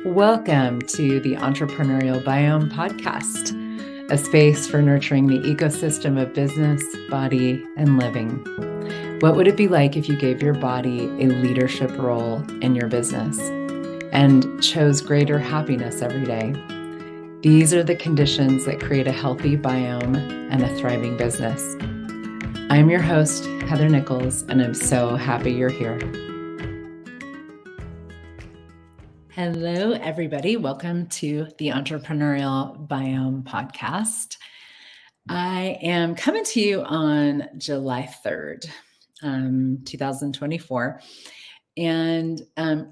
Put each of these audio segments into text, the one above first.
Welcome to the Entrepreneurial Biome podcast, a space for nurturing the ecosystem of business, body, and living. What would it be like if you gave your body a leadership role in your business and chose greater happiness every day? These are the conditions that create a healthy biome and a thriving business. I'm your host, Heather Nichols, and I'm so happy you're here. Hello, everybody. Welcome to the Entrepreneurial Biome podcast. I am coming to you on July 3rd, 2024. And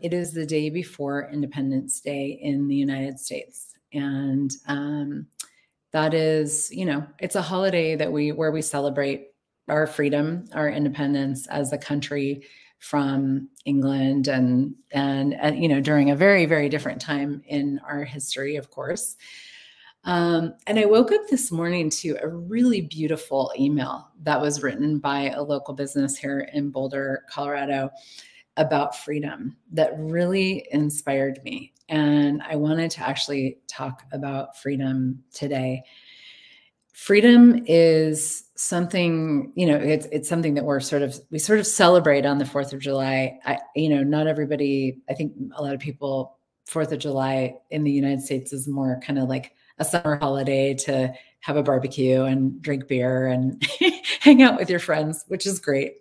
it is the day before Independence Day in the United States. And that is, it's a holiday that where we celebrate our freedom, our independence as a country from England and during a very, very different time in our history, of course. And I woke up this morning to a really beautiful email that was written by a local business here in Boulder, Colorado, about freedom that really inspired me. And I wanted to actually talk about freedom today. Freedom is something, it's something that we sort of celebrate on the 4th of July. Not everybody, I think a lot of people, 4th of July in the United States is more kind of like a summer holiday to have a barbecue and drink beer and hang out with your friends, which is great.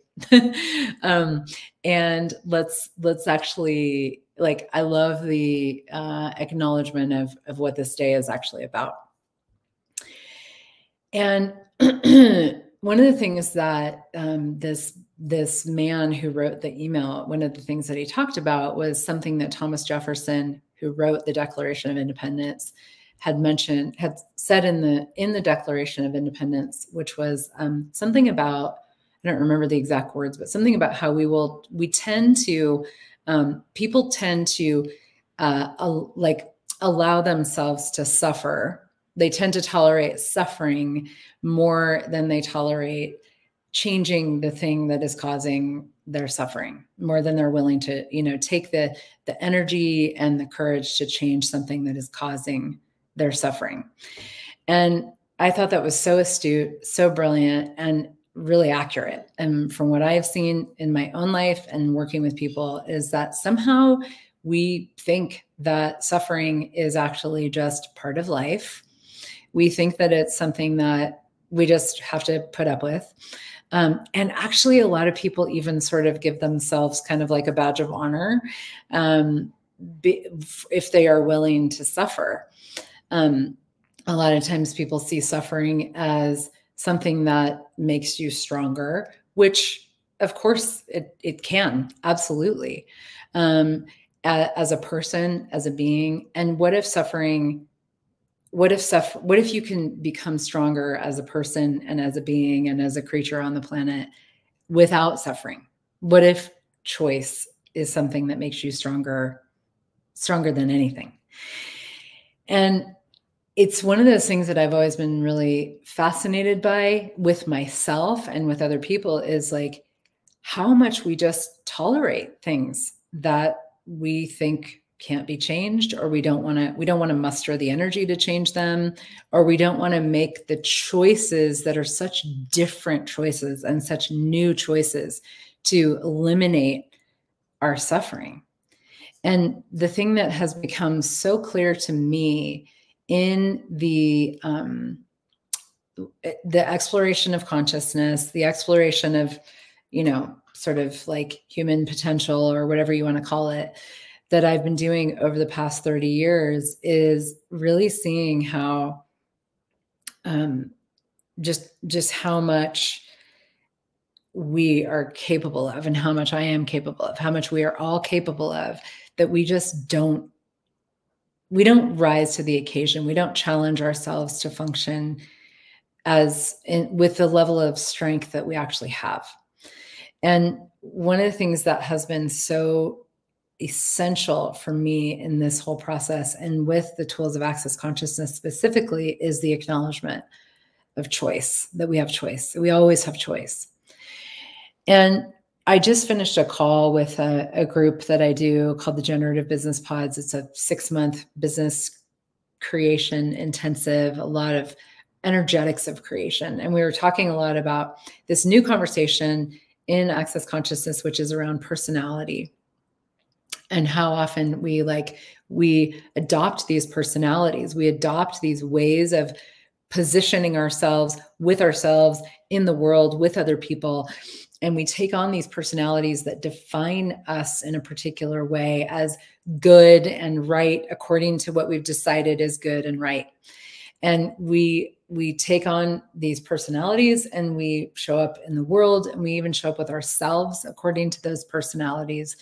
And let's actually, I love the acknowledgement of what this day is actually about. And one of the things that this man who wrote the email, one of the things that he talked about was something that Thomas Jefferson, who wrote the Declaration of Independence, had said in the Declaration of Independence, which was something about, I don't remember the exact words, but something about how people tend to allow themselves to suffer. They tend to tolerate suffering more than they tolerate changing the thing that is causing their suffering, more than they're willing to, take the energy and the courage to change something that is causing their suffering. And I thought that was so astute, so brilliant, and really accurate. And from what I've seen in my own life and working with people is that somehow we think that suffering is actually just part of life. We think that it's something that we just have to put up with. And actually, a lot of people even sort of give themselves kind of like a badge of honor if they are willing to suffer. A lot of times people see suffering as something that makes you stronger, which of course it can, absolutely. As a person, as a being. And what if you can become stronger as a person and as a being and as a creature on the planet without suffering? What if choice is something that makes you stronger than anything? And it's one of those things that I've always been really fascinated by with myself and with other people is like how much we just tolerate things that we think can't be changed, or we don't want to muster the energy to change them, or we don't want to make the choices that are such different choices and such new choices to eliminate our suffering. And the thing that has become so clear to me in the exploration of consciousness, the exploration of, sort of like human potential or whatever you want to call it, that I've been doing over the past 30 years is really seeing how just how much we are capable of and how much I am capable of, how much we are all capable of, that we just don't rise to the occasion. We don't challenge ourselves to function with the level of strength that we actually have. And one of the things that has been so essential for me in this whole process and with the tools of Access Consciousness specifically is the acknowledgement of choice, that we have choice. We always have choice. And I just finished a call with a group that I do called the Generative Business Pods. It's a 6-month business creation intensive, a lot of energetics of creation. And we were talking a lot about this new conversation in Access Consciousness, which is around personality, and how often we adopt these personalities, we adopt these ways of positioning ourselves in the world with other people. And we take on these personalities that define us in a particular way as good and right, according to what we've decided is good and right. And we take on these personalities and we show up in the world, and we even show up with ourselves according to those personalities.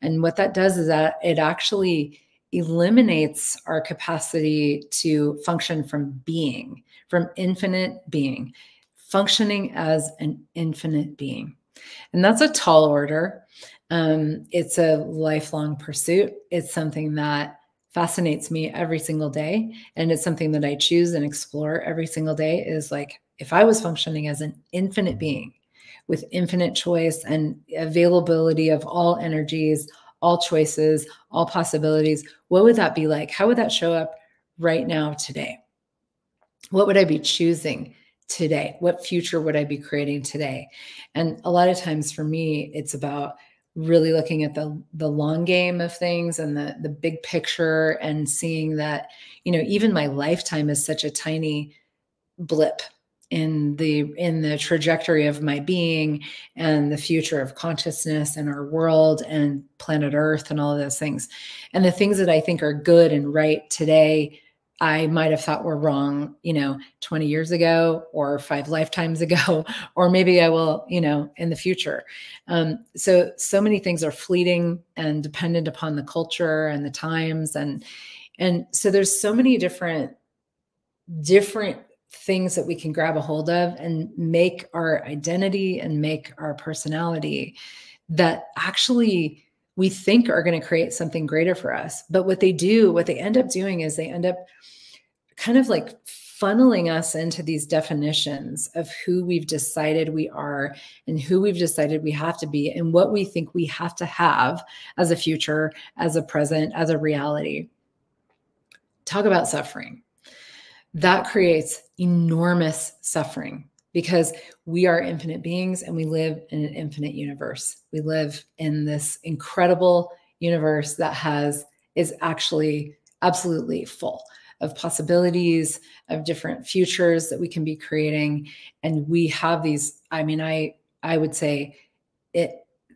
And what that does is that it actually eliminates our capacity to function from infinite being, functioning as an infinite being. And that's a tall order. It's a lifelong pursuit. It's something that fascinates me every single day. And it's something that I choose and explore every single day, is like, if I was functioning as an infinite being with infinite choice and availability of all energies, all choices, all possibilities, what would that be like? How would that show up right now today? What would I be choosing today? What future would I be creating today? And a lot of times for me, it's about really looking at the long game of things and the big picture, and seeing that, even my lifetime is such a tiny blip in the trajectory of my being and the future of consciousness and our world and planet Earth and all of those things. And the things that I think are good and right today, I might have thought were wrong, 20 years ago or 5 lifetimes ago, or maybe I will, in the future. So many things are fleeting and dependent upon the culture and the times. And so there's so many different things that we can grab a hold of and make our identity and make our personality that actually we think are going to create something greater for us. But what they end up doing is they end up kind of like funneling us into these definitions of who we've decided we are and who we've decided we have to be and what we think we have to have as a future, as a present, as a reality. Talk about suffering. That creates enormous suffering, because we are infinite beings and we live in an infinite universe. We live in this incredible universe that is actually absolutely full of possibilities, of different futures that we can be creating. And we have these, I would say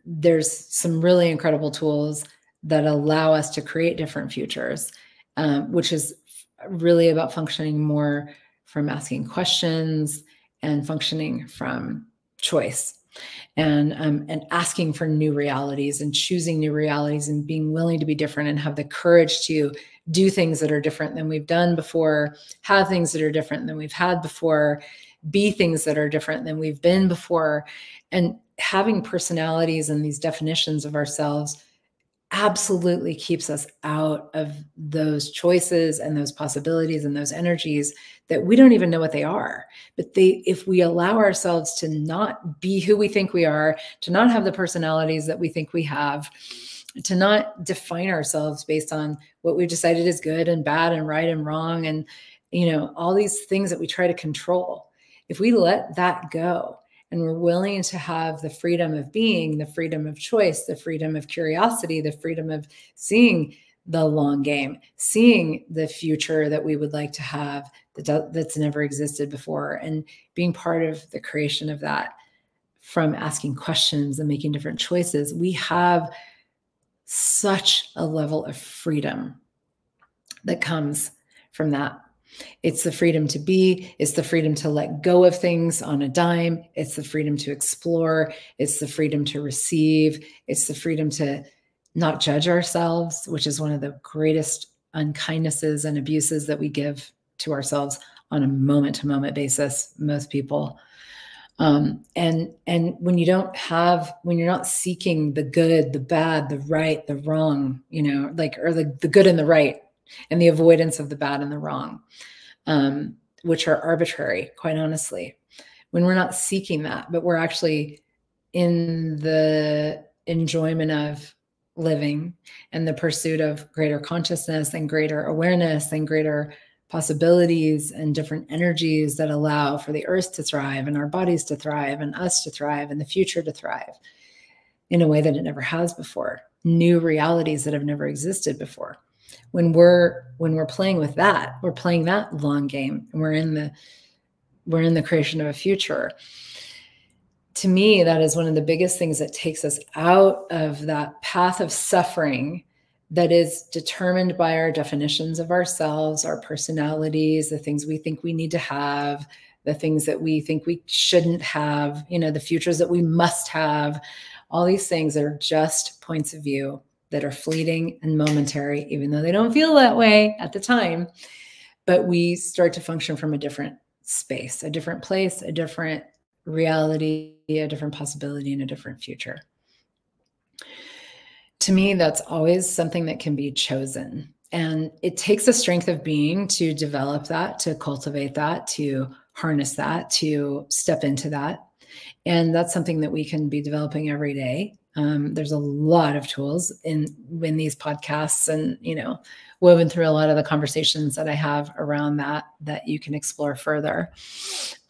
there's some really incredible tools that allow us to create different futures, which is really about functioning more from asking questions and functioning from choice, and asking for new realities and choosing new realities and being willing to be different and have the courage to do things that are different than we've done before, have things that are different than we've had before, be things that are different than we've been before. And having personalities and these definitions of ourselves absolutely keeps us out of those choices and those possibilities and those energies that we don't even know what they are. But if we allow ourselves to not be who we think we are, to not have the personalities that we think we have, to not define ourselves based on what we've decided is good and bad and right and wrong, and all these things that we try to control, if we let that go, and we're willing to have the freedom of being, the freedom of choice, the freedom of curiosity, the freedom of seeing the long game, seeing the future that we would like to have that's never existed before, and being part of the creation of that from asking questions and making different choices, we have such a level of freedom that comes from that. It's the freedom to be, it's the freedom to let go of things on a dime. It's the freedom to explore. It's the freedom to receive. It's the freedom to not judge ourselves, which is one of the greatest unkindnesses and abuses that we give to ourselves on a moment-to-moment basis, most people. And when you're not seeking the good, the bad, the right, the wrong, or the good and the right, and the avoidance of the bad and the wrong, which are arbitrary, quite honestly. When we're not seeking that, but we're actually in the enjoyment of living and the pursuit of greater consciousness and greater awareness and greater possibilities and different energies that allow for the earth to thrive and our bodies to thrive and us to thrive and the future to thrive in a way that it never has before. New realities that have never existed before. When we're playing with that, we're playing that long game, and we're in the creation of a future. To me, that is one of the biggest things that takes us out of that path of suffering that is determined by our definitions of ourselves, our personalities, the things we think we need to have, the things that we think we shouldn't have, the futures that we must have. All these things that are just points of view that are fleeting and momentary, even though they don't feel that way at the time. But we start to function from a different space, a different place, a different reality, a different possibility, and a different future. To me, that's always something that can be chosen. And it takes a strength of being to develop that, to cultivate that, to harness that, to step into that. And that's something that we can be developing every day. There's a lot of tools in these podcasts and, woven through a lot of the conversations that I have around that you can explore further.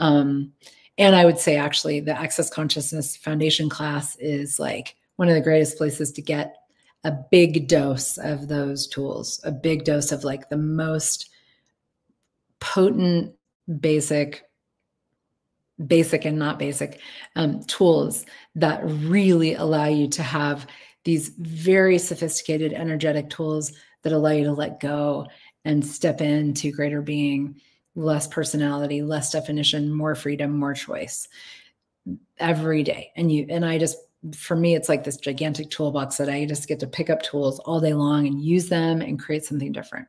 And I would say actually the Access Consciousness Foundation class is like one of the greatest places to get a big dose of those tools, a big dose of like the most potent, basic and not basic tools that really allow you to have these very sophisticated energetic tools that allow you to let go and step into greater being, less personality, less definition, more freedom, more choice every day. For me, it's like this gigantic toolbox that I just get to pick up tools all day long and use them and create something different.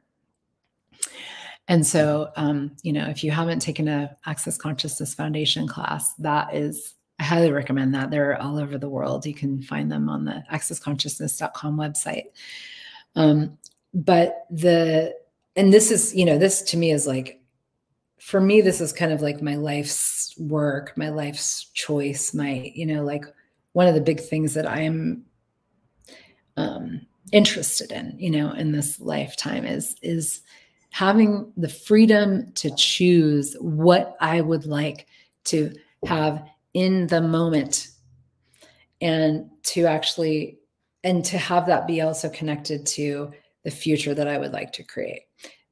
And so, if you haven't taken a Access Consciousness Foundation class, I highly recommend that. They're all over the world. You can find them on the accessconsciousness.com website. This is, this to me is like, for me, this is kind of like my life's work, my life's choice, like one of the big things that I am interested in, in this lifetime is having the freedom to choose what I would like to have in the moment, and to have that be also connected to the future that I would like to create,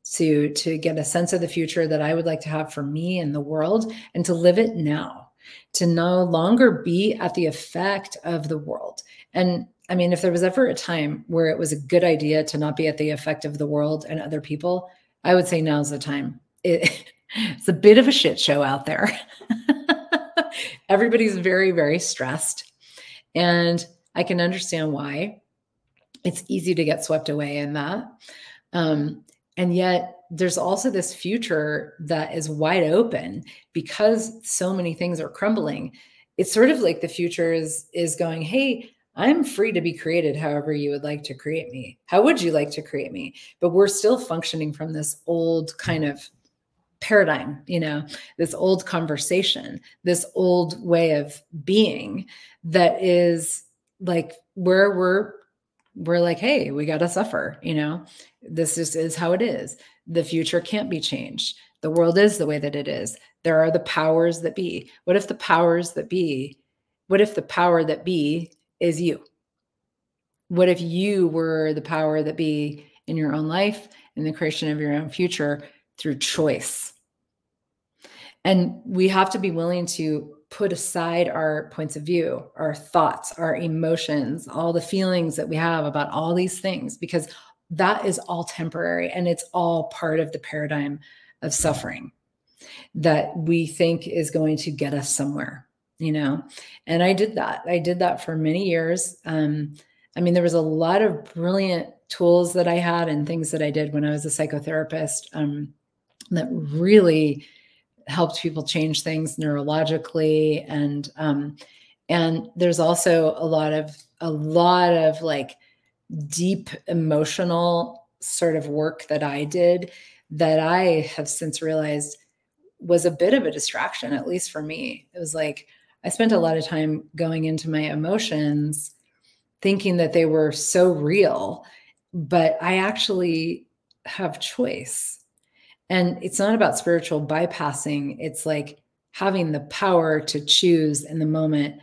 to get a sense of the future that I would like to have for me and the world, and to live it now, to no longer be at the effect of the world. And I mean, if there was ever a time where it was a good idea to not be at the effect of the world and other people, I would say now's the time. It's a bit of a shit show out there. Everybody's very, very stressed. And I can understand why. It's easy to get swept away in that. And yet there's also this future that is wide open because so many things are crumbling. It's sort of like the future is going, hey, I'm free to be created however you would like to create me. How would you like to create me? But we're still functioning from this old kind of paradigm, this old conversation, this old way of being that is like where we're like, hey, we got to suffer, this is how it is. The future can't be changed. The world is the way that it is. There are the powers that be. What if the power that be is you? What if you were the power that be in your own life, in the creation of your own future through choice? And we have to be willing to put aside our points of view, our thoughts, our emotions, all the feelings that we have about all these things, because that is all temporary and it's all part of the paradigm of suffering that we think is going to get us somewhere. And I did that for many years. There was a lot of brilliant tools that I had and things that I did when I was a psychotherapist that really helped people change things neurologically. And there's also a lot of like deep emotional sort of work that I did that I have since realized was a bit of a distraction, at least for me. It was like, I spent a lot of time going into my emotions thinking that they were so real, but I actually have choice. And it's not about spiritual bypassing. It's like having the power to choose in the moment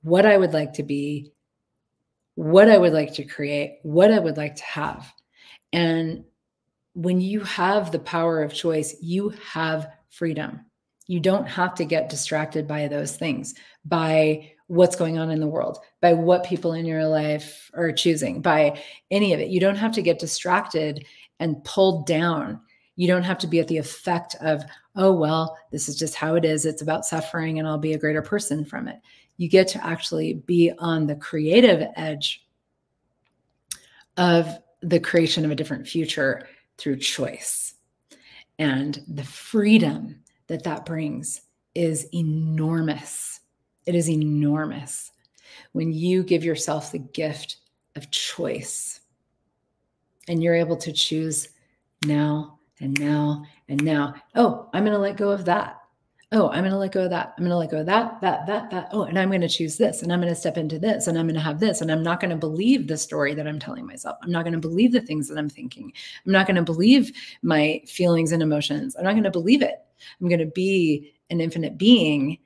what I would like to be, what I would like to create, what I would like to have. And when you have the power of choice, you have freedom. You don't have to get distracted by those things, by what's going on in the world, by what people in your life are choosing, by any of it. You don't have to get distracted and pulled down. You don't have to be at the effect of, oh, well, this is just how it is. It's about suffering and I'll be a greater person from it. You get to actually be on the creative edge of the creation of a different future through choice. And the freedom that that brings is enormous. It is enormous when you give yourself the gift of choice and you're able to choose now and now and now. Oh, I'm going to let go of that. Oh, I'm going to let go of that. I'm going to let go of that. Oh, and I'm going to choose this, and I'm going to step into this, and I'm going to have this, and I'm not going to believe the story that I'm telling myself. I'm not going to believe the things that I'm thinking. I'm not going to believe my feelings and emotions. I'm not going to believe it. I'm going to be an infinite being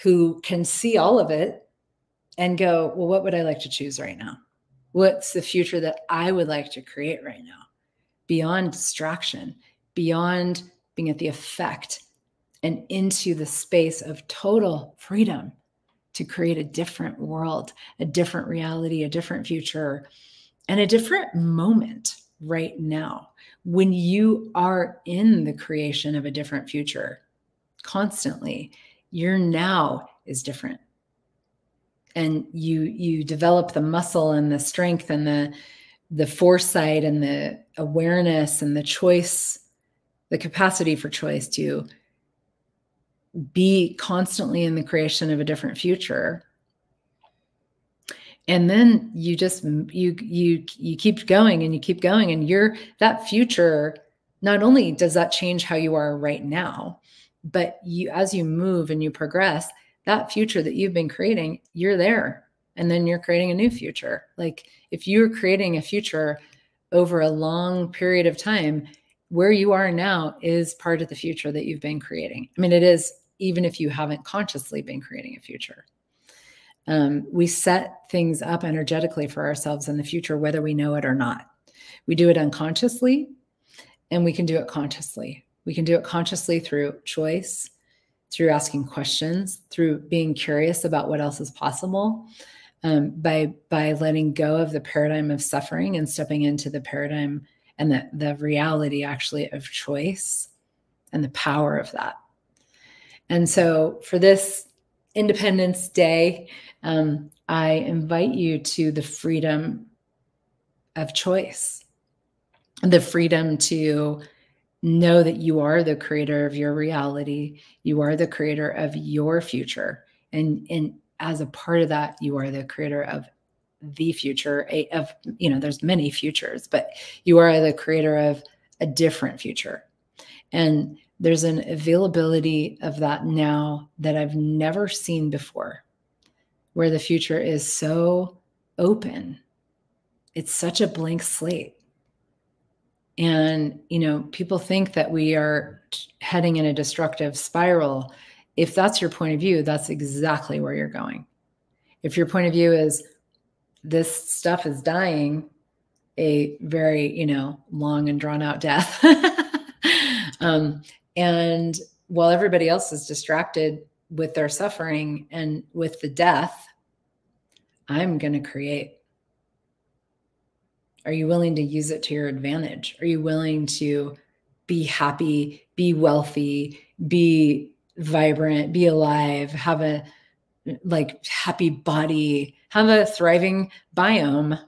who can see all of it and go, well, what would I like to choose right now? What's the future that I would like to create right now? Beyond distraction, beyond being at the effect, and into the space of total freedom to create a different world, a different reality, a different future, and a different moment right now. When you are in the creation of a different future constantly, your now is different. And you develop the muscle and the strength and the foresight and the awareness and the choice, the capacity for choice to be constantly in the creation of a different future. And then you just, you keep going and you keep going, and that future, not only does that change how you are right now, but as you move and you progress, that future that you've been creating, you're there. And then you're creating a new future. Like if you're creating a future over a long period of time, where you are now is part of the future that you've been creating. I mean, it is, even if you haven't consciously been creating a future. We set things up energetically for ourselves in the future, whether we know it or not. We do it unconsciously, and we can do it consciously. We can do it consciously through choice, through asking questions, through being curious about what else is possible, by letting go of the paradigm of suffering and stepping into the paradigm and the reality actually of choice and the power of that. And so for this Independence Day, I invite you to the freedom of choice, the freedom to know that you are the creator of your reality. You are the creator of your future. And as a part of that, you are the creator of the future there's many futures, but you are the creator of a different future. And there's an availability of that now that I've never seen before, where the future is so open. It's such a blank slate. And, people think that we are heading in a destructive spiral. If that's your point of view, that's exactly where you're going. If your point of view is this stuff is dying a very, long and drawn out death. And while everybody else is distracted with their suffering and with the death, I'm going to create. Are you willing to use it to your advantage? Are you willing to be happy, be wealthy, be vibrant, be alive, have a happy body, have a thriving biome,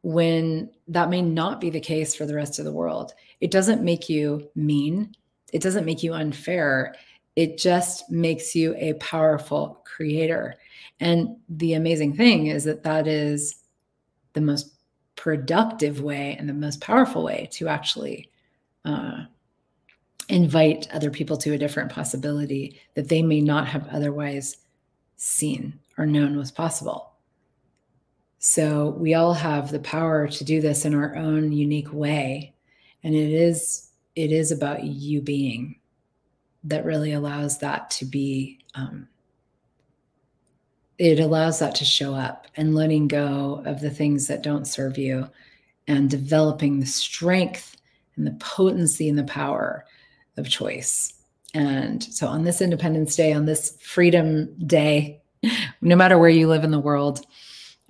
when that may not be the case for the rest of the world? It doesn't make you mean. It doesn't make you unfair. It just makes you a powerful creator. And the amazing thing is that is the most productive way and the most powerful way to actually invite other people to a different possibility that they may not have otherwise seen or known was possible. So we all have the power to do this in our own unique way. And it is about you being that really allows that to be, it allows that to show up, and letting go of the things that don't serve you and developing the strength and the potency and the power of choice. And so on this Independence Day, on this Freedom Day, no matter where you live in the world,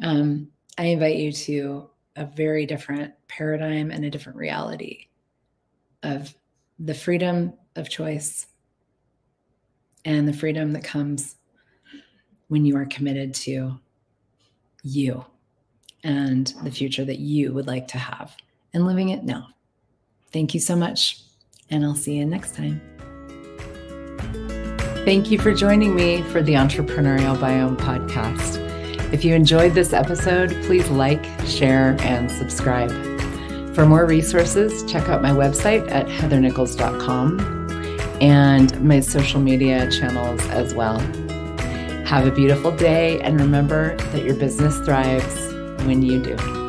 I invite you to a very different paradigm and a different reality of the freedom of choice and the freedom that comes when you are committed to you and the future that you would like to have and living it now. Thank you so much, and I'll see you next time. Thank you for joining me for the Entrepreneurial Biome podcast. If you enjoyed this episode, please like, share, and subscribe. For more resources, check out my website at heathernichols.com and my social media channels as well. Have a beautiful day, and remember that your business thrives when you do.